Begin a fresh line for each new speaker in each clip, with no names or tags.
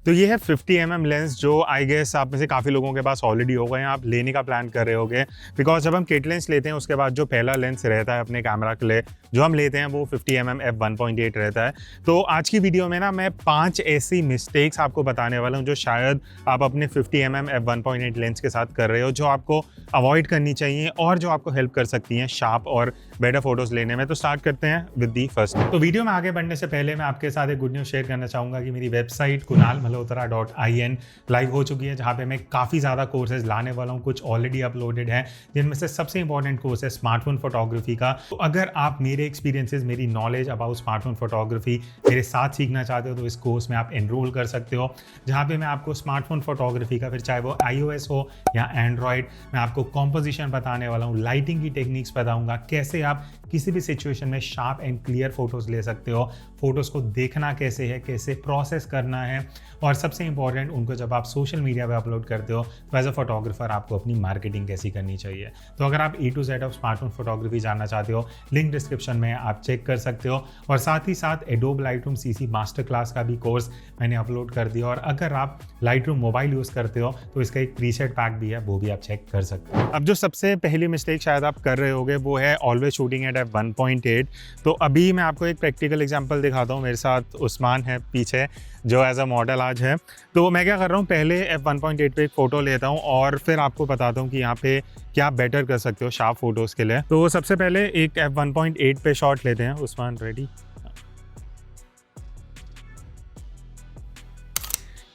तो ये है 50mm लेंस जो आई गेस आप में से काफ़ी लोगों के पास ऑलरेडी हो गए हैं, आप लेने का प्लान कर रहे होगे। बिकॉज जब हम किट लेंस लेते हैं उसके बाद जो पहला लेंस रहता है अपने कैमरा के लिए जो हम लेते हैं वो 50mm f1.8 रहता है। तो आज की वीडियो में ना मैं 5 ऐसी मिस्टेक्स आपको बताने वाला हूँ जो शायद आप अपने 50mm f1.8 लेंस के साथ कर रहे हो, जो आपको अवॉइड करनी चाहिए और जो आपको हेल्प कर सकती हैं शार्प और बेटर फोटोज लेने में। तो स्टार्ट करते हैं विद दी फर्स्ट। तो वीडियो में आगे बढ़ने से पहले मैं आपके साथ एक गुड न्यूज़ शेयर करना चाहूँगा कि मेरी वेबसाइट kunalmalhotra.in लाइव हो चुकी है, जहाँ पे मैं काफ़ी ज़्यादा कोर्सेज लाने वाला हूँ। कुछ ऑलरेडी अपलोडेड हैं, जिनमें से सबसे इंपॉर्टेंट कोर्स है स्मार्टफोन फोटोग्राफी का। तो अगर आप मेरे एक्सपीरियंसेस, मेरी नॉलेज अबाउट स्मार्टफोन फोटोग्राफी मेरे साथ सीखना चाहते हो तो इस कोर्स में आप एनरोल कर सकते हो, जहाँ पे मैं आपको स्मार्टफोन फोटोग्राफी का, फिर चाहे वो iOS हो या एंड्रॉयड, मैं आपको कॉम्पोजिशन बताने वाला हूँ, लाइटिंग की टेक्निक्स बताऊंगा, कैसे आप किसी भी सिचुएशन में शार्प एंड क्लियर फोटोज ले सकते हो, फोटोज को देखना कैसे है, कैसे प्रोसेस करना है, और सबसे इंपॉर्टेंट उनको जब आप सोशल मीडिया पे अपलोड करते हो तो एज अ फोटोग्राफर आपको अपनी मार्केटिंग कैसी करनी चाहिए। तो अगर आप A to Z of smartphone photography जानना चाहते हो, लिंक डिस्क्रिप्शन में आप चेक कर सकते हो। और साथ ही साथ adobe Lightroom CC master class का भी कोर्स मैंने अपलोड कर दिया, और अगर आप लाइटरूम मोबाइल यूज़ करते हो तो इसका एक प्रीसेट पैक भी है, वो भी आप चेक कर सकते हो। अब जो सबसे पहली मिस्टेक शायद आप कर रहे होगे वो है ऑलवेज शूटिंग एट f1.8। तो अभी मैं आपको एक प्रैक्टिकल एग्जांपल दिखाता हूँ। मेरे साथ उस्मान है पीछे जो एज अ मॉडल आज है। तो मैं क्या कर रहा हूँ, पहले f1.8 पे एक फ़ोटो लेता हूँ और फिर आपको बताता हूँ कि यहाँ पे क्या बेटर कर सकते हो शार्प फोटोज़ के लिए। तो सबसे पहले एक f1.8 पे शॉट लेते हैं। उस्मान रेडी?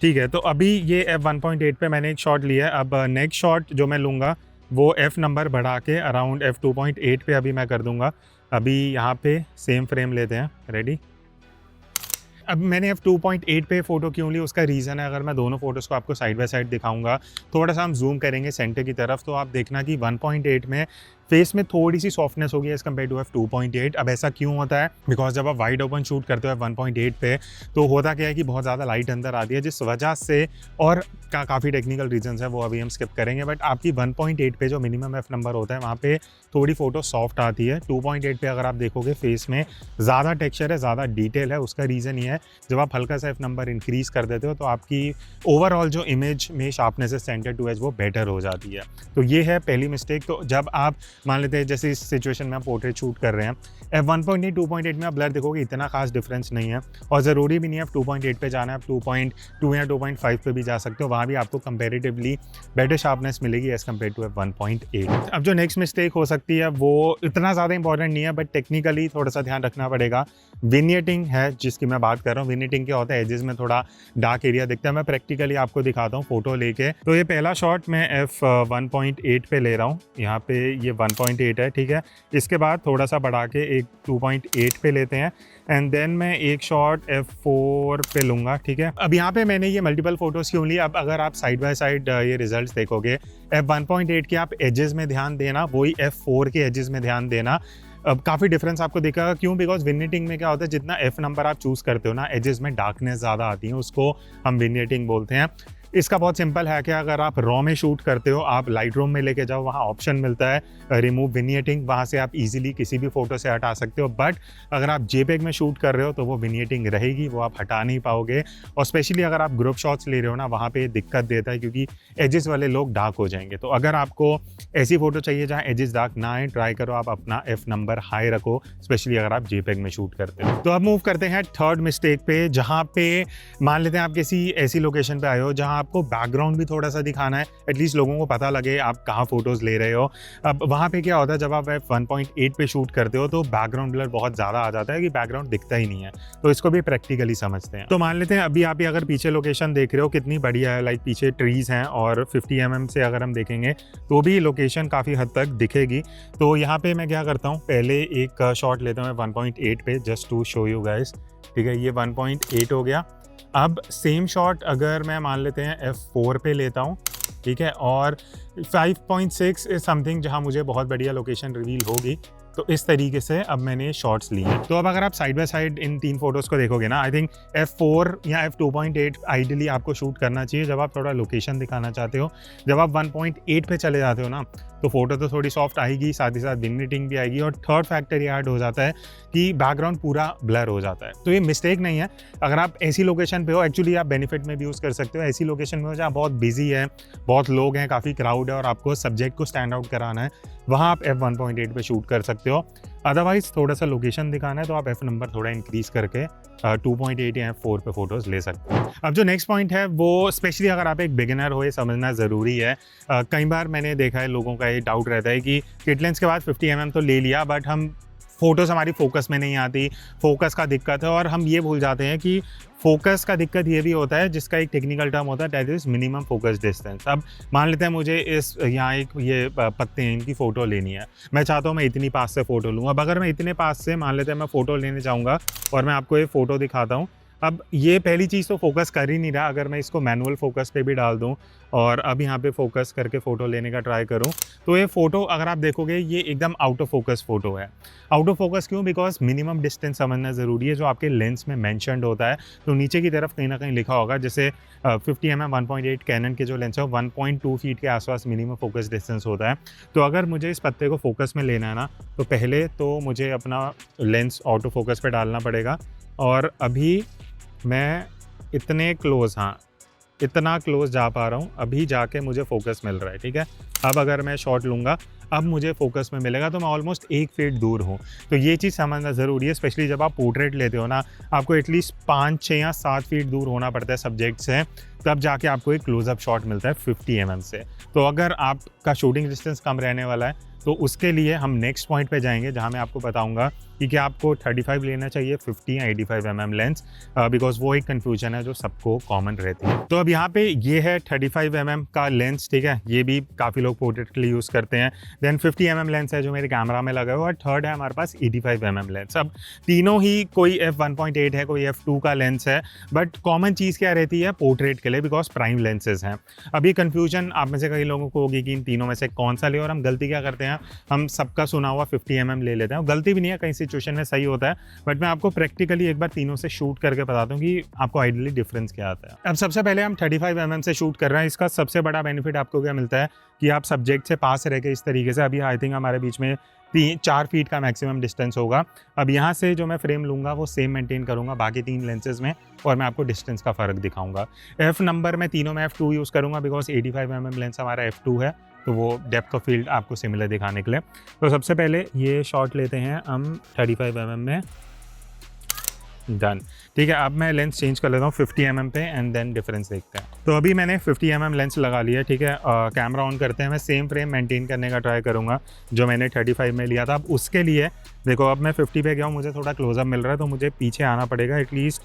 ठीक है, तो अभी ये f1.8 पे मैंने एक शॉट लिया है। अब नेक्स्ट शॉट जो मैं लूँगा वो f नंबर बढ़ा के अराउंड f2.8 पे अभी मैं कर दूँगा। अभी यहाँ पे सेम फ्रेम लेते हैं। रेडी? अब मैंने f2.8 पे फ़ोटो क्यों ली, उसका रीज़न है, अगर मैं दोनों फ़ोटोज़ को आपको साइड बाय साइड दिखाऊंगा, थोड़ा सा हम जूम करेंगे सेंटर की तरफ, तो आप देखना कि 1.8 में फेस में थोड़ी सी सॉफ्टनेस होगी एज़ कम्पेयर टू f2.8। अब ऐसा क्यों होता है? बिकॉज जब आप वाइड ओपन शूट करते हो f1.8 पे तो होता क्या है कि बहुत ज़्यादा लाइट अंदर आती है, जिस वजह से, और काफ़ी टेक्निकल रीजंस है वो अभी हम स्किप करेंगे, बट आपकी 1.8 पे जो मिनिमम f नंबर होता है वहाँ पे थोड़ी फ़ोटो सॉफ्ट आती है। 2.8 पे अगर आप देखोगे फेस में ज़्यादा टेक्सचर है, ज़्यादा डिटेल है। उसका रीज़न ये है, जब आप हल्का सा f नंबर इंक्रीज़ कर देते हो तो आपकी ओवरऑल जो इमेज में शार्पनेस है सेंटर टू एज वो बेटर हो जाती है। तो ये है पहली मिस्टेक। तो जब आप मान लेते हैं जैसे इस सिचुएशन में आप पोर्ट्रेट शूट कर रहे हैं, f1.8 2.8 में आप ब्लर देखोगे इतना खास डिफरेंस नहीं है, और ज़रूरी भी नहीं है आप 2.8 पे जाना है, आप 2.2 या 2.5 पे भी जा सकते हो, वहाँ भी आपको कंपैरेटिवली बेटर शार्पनेस मिलेगी एज़ कम्पेयर टू f1.8। अब जो नेक्स्ट मिस्टेक हो सकती है वो इतना ज़्यादा इंपॉर्टेंट नहीं है, बट टेक्निकली थोड़ा सा ध्यान रखना पड़ेगा। विनियटिंग है जिसकी मैं बात कर रहा हूँ। विनियटिंग क्या होता है? एजेस में थोड़ा डार्क एरिया दिखता है। मैं प्रैक्टिकली आपको दिखाता हूँ फ़ोटो लेके। तो ये पहला शॉट मैं f1.8 पे ले रहा हूँ, यहाँ पे ये 1.8 है, ठीक है। इसके बाद थोड़ा सा बढ़ा के एक 2.8 पे लेते हैं, एंड देन मैं एक शॉट f4 पे लूँगा, ठीक है। अब यहाँ पे मैंने ये मल्टीपल फोटोज़ क्यों ली? अब अगर आप साइड बाय साइड ये रिजल्ट्स देखोगे, f1.8 के आप एजेस में ध्यान देना, वही f4 के एजेस में ध्यान देना, अब काफ़ी डिफरेंस आपको दिखेगा। क्यों? बिकॉज विनियटिंग में क्या होता है, जितना f नंबर आप चूज़ करते हो ना, एजेस में डार्कनेस ज़्यादा आती है, उसको हम विनियटिंग बोलते हैं। इसका बहुत सिंपल है कि अगर आप रॉ में शूट करते हो, आप लाइट रूम में लेके जाओ, वहाँ ऑप्शन मिलता है रिमूव विनियटिंग, वहाँ से आप इजीली किसी भी फोटो से हटा सकते हो। बट अगर आप JPEG में शूट कर रहे हो तो वो विनियटिंग रहेगी, वो आप हटा नहीं पाओगे। और स्पेशली अगर आप ग्रुप शॉट्स ले रहे हो ना, वहाँ पे दिक्कत देता है क्योंकि एजेस वाले लोग डार्क हो जाएंगे। तो अगर आपको ऐसी फोटो चाहिए जहाँ एजेस डार्क ना आए, ट्राई करो आप अपना f नंबर हाई रखो, स्पेशली अगर आप JPEG में शूट करते हो। तो अब मूव करते हैं थर्ड मिस्टेक पे, जहाँ पे मान लेते हैं आप किसी ऐसी लोकेशन पे आए हो जहाँ आपको बैकग्राउंड भी थोड़ा सा दिखाना है, एटलीस्ट लोगों को पता लगे आप कहाँ फोटोज़ ले रहे हो। अब वहाँ पे क्या होता है, जब आप f1.8 पे शूट करते हो तो बैकग्राउंड ब्लर बहुत ज़्यादा आ जाता है कि बैकग्राउंड दिखता ही नहीं है। तो इसको भी प्रैक्टिकली समझते हैं। तो मान लेते हैं अभी आप अगर पीछे लोकेशन देख रहे हो कितनी बढ़िया है, लाइक पीछे ट्रीज़ हैं, और 50mm से अगर हम देखेंगे तो भी लोकेशन काफ़ी हद तक दिखेगी। तो यहाँ पे मैं क्या करता हूँ, पहले एक शॉट लेता हूँ 1.8 पे, just to show you guys, ठीक है। ये 1.8 हो गया। अब सेम शॉट अगर मैं मान लेते हैं f4 पे लेता हूँ, ठीक है, और 5.6 इज समथिंग जहाँ मुझे बहुत बढ़िया लोकेशन रिवील होगी। तो इस तरीके से अब मैंने शॉट्स लिए। तो अब अगर आप side by side in 3 photos को देखोगे ना, आई थिंक f4 या f2.8 आइडियली आपको शूट करना चाहिए जब आप थोड़ा लोकेशन दिखाना चाहते हो। जब आप 1.8 पे चले जाते हो ना, तो फोटो तो थोड़ी सॉफ्ट आएगी, साथ ही साथ विग्नेटिंग भी आएगी, और थर्ड फैक्टर ये ऐड हो जाता है कि बैकग्राउंड पूरा ब्लर हो जाता है। तो ये मिस्टेक नहीं है। अगर आप ऐसी लोकेशन पे हो, एक्चुअली आप बेनिफिट में भी यूज़ कर सकते हो, ऐसी लोकेशन में हो जहाँ बहुत बिजी है, बहुत लोग हैं, काफ़ी क्राउड है और आपको सब्जेक्ट को स्टैंड आउट कराना है, वहाँ आप f1.8 पे शूट कर सकते हो। अदरवाइज थोड़ा सा लोकेशन दिखाना है तो आप f नंबर थोड़ा इंक्रीज करके 2.8 या f4 पे फोटोज़ ले सकते हो। अब जो नेक्स्ट पॉइंट है वो स्पेशली अगर आप एक बिगिनर हो, ये समझना ज़रूरी है। कई बार मैंने देखा है लोगों का ये डाउट रहता है कि किट लेंस के बाद 50 mm तो ले लिया, बट हम फ़ोटोज़ हमारी फोकस में नहीं आती, फोकस का दिक्कत है, और हम ये भूल जाते हैं कि फोकस का दिक्कत ये भी होता है जिसका एक टेक्निकल टर्म होता है, that is minimum focus distance. अब मान लेते हैं मुझे इस यहाँ एक ये पत्ते हैं, इनकी फ़ोटो लेनी है, मैं चाहता हूँ मैं इतनी पास से फ़ोटो लूँ। अब अगर मैं इतने पास से मान लेते हैं मैं फ़ोटो लेने जाऊँगा और मैं आपको ये फ़ोटो दिखाता हूँ, अब ये पहली चीज़ तो फोकस कर ही नहीं रहा। अगर मैं इसको मैनुअल फोकस पे भी डाल दूँ और अब यहाँ पे फोकस करके फ़ोटो लेने का ट्राई करूँ, तो ये फ़ोटो अगर आप देखोगे ये एकदम आउट ऑफ फोकस फ़ोटो है। आउट ऑफ फोकस क्यों? बिकॉज मिनिमम डिस्टेंस समझना ज़रूरी है जो आपके लेंस में मैंशनड होता है। तो नीचे की तरफ कहीं ना कहीं लिखा होगा, जैसे 50 mm 1.8 कैनन के जो लेंस है 1.2 फीट के आसपास मिनिमम फोकस डिस्टेंस होता है। तो अगर मुझे इस पत्ते को फोकस में लेना है ना, तो पहले तो मुझे अपना लेंस आउट ऑफ फोकस पे डालना पड़ेगा, और अभी मैं इतने क्लोज़, हाँ इतना क्लोज़ जा पा रहा हूँ, अभी जाके मुझे फोकस मिल रहा है, ठीक है। अब अगर मैं शॉट लूँगा, अब मुझे फोकस में मिलेगा, तो मैं ऑलमोस्ट 1 फीट दूर हूँ। तो ये चीज़ समझना ज़रूरी है, स्पेशली जब आप पोर्ट्रेट लेते हो ना, आपको एटलीस्ट 5, 6 या 7 फीट दूर होना पड़ता है सब्जेक्ट से, तब जाके आपको एक क्लोज़अप शॉट मिलता है 50 mm से। तो अगर आपका शूटिंग डिस्टेंस कम रहने वाला है, तो उसके लिए हम नेक्स्ट पॉइंट पे जाएंगे जहाँ मैं आपको बताऊंगा कि क्या आपको 35 लेना चाहिए, 50 या 85 mm लेंस, बिकॉज वो एक कन्फ्यूजन है जो सबको कॉमन रहती है। तो अब यहाँ पे ये है 35 mm का लेंस, ठीक है, ये भी काफ़ी लोग पोर्ट्रेट के लिए यूज़ करते हैं। देन 50 mm लेंस है जो मेरे कैमरा में लगा हुआ है, और थर्ड है हमारे पास 85 mm लेंस। अब तीनों ही कोई f1.8 है, कोई f2 का लेंस है, बट कॉमन चीज़ क्या रहती है पोर्ट्रेट के लिए, बिकॉज प्राइम लेंसेज हैं। अब ये कन्फ्यूजन आप में से कई लोगों को होगी कि इन तीनों में से कौन सा ले, और हम गलती क्या करते हैं, हम सबका सुना हुआ 50 mm ले लेते हैं। गलती भी नहीं है, कई सिचुएशन में सही होता है, बट मैं आपको प्रैक्टिकली एक बार तीनों से शूट करके बताता हूँ कि आपको आइडियली डिफरेंस क्या आता है। अब सबसे पहले हम 35 mm से शूट कर रहे हैं। इसका सबसे बड़ा बेनिफिट आपको क्या मिलता है कि आप सब्जेक्ट से पास रह के इस तरीके से, अभी आई थिंक हमारे बीच में 4 फीट का मैक्सिमम डिस्टेंस होगा। अब यहाँ से जो मैं फ्रेम लूँगा वो सेम मेंटेन करूँगा बाकी 3 लेंसेज में, और मैं आपको डिस्टेंस का फ़र्क दिखाऊंगा। f नंबर में तीनों में f2 यूज़ करूँगा, बिकॉज 85 mm लेंस हमारा f2 है, तो वो डेप्थ ऑफ फील्ड आपको सिमिलर दिखाने के लिए। तो सबसे पहले ये शॉट लेते हैं हम 35 mm में, डन, ठीक है। अब मैं लेंस चेंज कर लेता हूँ 50 mm पे, एंड देन डिफरेंस देखते हैं। तो अभी मैंने 50 mm लेंस लगा लिया, ठीक है। कैमरा ऑन करते हैं, मैं सेम फ्रेम मेंटेन करने का ट्राई करूँगा जो मैंने 35 में लिया था। अब उसके लिए देखो, अब मैं 50 पे गया हूँ, मुझे थोड़ा क्लोजअप मिल रहा है, तो मुझे पीछे आना पड़ेगा एटलीस्ट।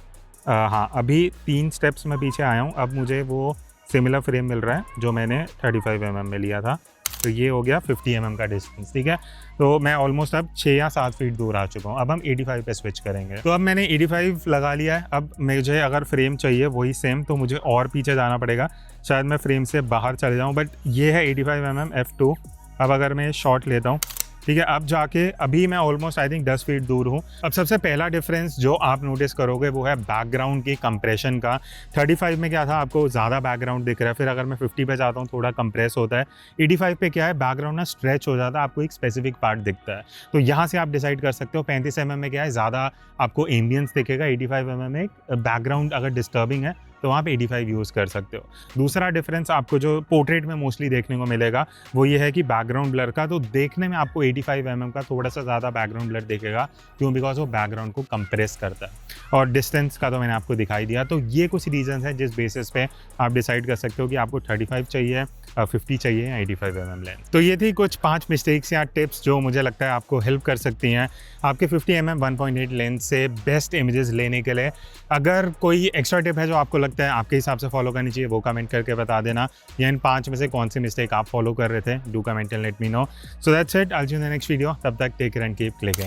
हाँ, अभी 3 स्टेप्स में पीछे आया हूँ। अब मुझे वो सिमिलर फ्रेम मिल रहा है जो मैंने 35 mm में लिया था। तो ये हो गया 50 mm का डिस्टेंस, ठीक है। तो मैं ऑलमोस्ट अब 6 या 7 फीट दूर आ चुका हूँ। अब हम 85 पे स्विच करेंगे। तो अब मैंने 85 लगा लिया है। अब मुझे अगर फ्रेम चाहिए वही सेम, तो मुझे और पीछे जाना पड़ेगा, शायद मैं फ्रेम से बाहर चले जाऊँ, बट ये है 85 mm f2। अब अगर मैं शॉट लेता हूँ, ठीक है, अब जाके अभी मैं ऑलमोस्ट आई थिंक 10 फीट दूर हूँ। अब सबसे पहला डिफरेंस जो आप नोटिस करोगे वो है बैकग्राउंड की कंप्रेशन का। 35 में क्या था, आपको ज़्यादा बैकग्राउंड दिख रहा है, फिर अगर मैं 50 पे जाता हूँ थोड़ा कंप्रेस होता है। 85 पे क्या है, बैकग्राउंड ना स्ट्रेच हो जाता है, आपको एक स्पेसिफिक पार्ट दिखता है। तो यहाँ से आप डिसाइड कर सकते हो। 35 mm में क्या है, ज़्यादा आपको एम्बियंस दिखेगा। 85 mm में बैकग्राउंड अगर डिस्टर्बिंग है तो आप 85 यूज़ कर सकते हो। दूसरा डिफरेंस आपको जो पोर्ट्रेट में मोस्टली देखने को मिलेगा वो ये है कि बैकग्राउंड ब्लर का, तो देखने में आपको 85 mm का थोड़ा सा ज़्यादा बैकग्राउंड ब्लर दिखेगा। क्यों? बिकॉज वो बैकग्राउंड को कंप्रेस करता है। और डिस्टेंस का तो मैंने आपको दिखाई दिया। तो ये कुछ रीजंस हैं जिस बेसिस पे आप डिसाइड कर सकते हो कि आपको 35 चाहिए, 50 चाहिए या 85 mm लेंस। तो ये थी कुछ 5 मिस्टेक्स या टिप्स जो मुझे लगता है आपको हेल्प कर सकती हैं आपके 50 mm 1.8 लेंस से बेस्ट इमेजेस लेने के लिए। अगर कोई एक्स्ट्रा टिप है जो आपको लगता है आपके हिसाब से फॉलो करनी चाहिए, वो कमेंट करके बता देना, या इन 5 में से कौन सी मिस्टेक आप फॉलो कर रहे थे, do comment and let me know. So that's it, I will see you in the next video. तब तक take care and keep clicking.